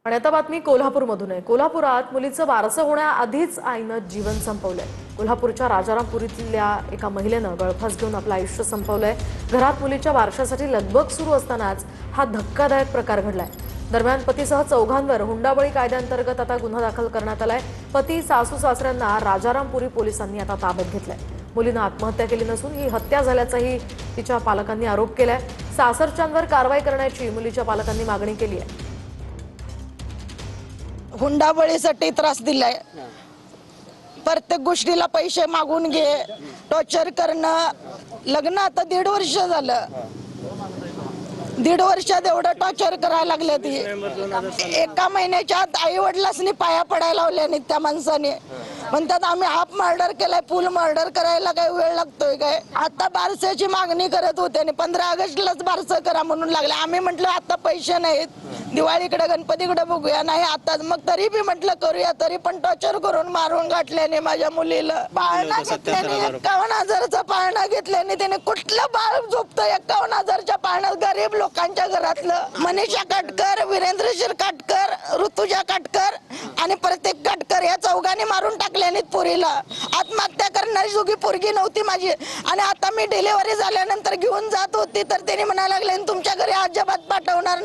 आणि आता बातमी कोल्हापूरमधून आहे। कोल्हापुरात मुलीचं बारसं होण्याआधीच आईनं जीवन संपवलंय। कोल्हापूरच्या राजारामपुरीतल्या एका महिलेनं गळफास घेऊन आपलं आयुष्य संपवलंय। घरात मुलीच्या बारशासाठी लगबग सुरू असतानाच हा धक्कादायक प्रकार घडलाय। दरम्यान पतीसह चौघांवर हुंडाबळी कायद्याअंतर्गत आता गुन्हा दाखल करण्यात आलाय। पती सासू सासऱ्यांना राजारामपुरी पोलिसांनी आता ताब्यात घेतलंय। मुलीनं आत्महत्या केली नसून ही हत्या झाल्याचाही तिच्या पालकांनी आरोप केलाय। सासरच्यांवर कारवाई करण्याची मुलीच्या पालकांनी मागणी केली आहे। हुंडाबळीसाठी त्रास दिलाय, प्रत्येक गोष्टीला पैसे मागून घे, टॉर्चर करणं। लग्न आता 1.5 वर्ष झालं, 1.5 वर्षात एवढं टॉर्चर करायला लागले ती। एका महिन्याच्या आत आई वडिलांनी पाया पडायला लावले त्या माणसाने। म्हणतात आम्ही हाफ मर्डर केलाय, फुल मर्डर करायला काय वेळ लागतोय काय? आता बारसाची मागणी करत होते आणि 15 ऑगस्टलाच बारसं करा म्हणून लागले। आम्ही म्हटलं आता पैसे नाहीत, दिवाळीकडे गणपतीकडे बघूया, नाही आता मग तरी बी म्हटलं करूया, तरी पण टॉर्चर करून मारून गाठल्याने माझ्या मुलीला। पाळणा घेतल्याने 51,000चा पाळणा घेतल्याने त्याने कुठलं बाळ झोपतं 51,000च्या पाळण्यात? गरीब लोकांच्या घरातलं। मनीषा काटकर, वीरेंद्रशीर काटकर, ऋतुजा काटकर आणि प्रत्येक काटकर या चौघांनी मारून टाकल्याने पोरीला। आत्महत्या करणारी जोगी पोरगी नव्हती माझी। आणि आता मी डिलिव्हरी झाल्यानंतर घेऊन जात होती तर त्यांनी म्हणायला लागले तुमच्या घरी अजिबात पाठवणार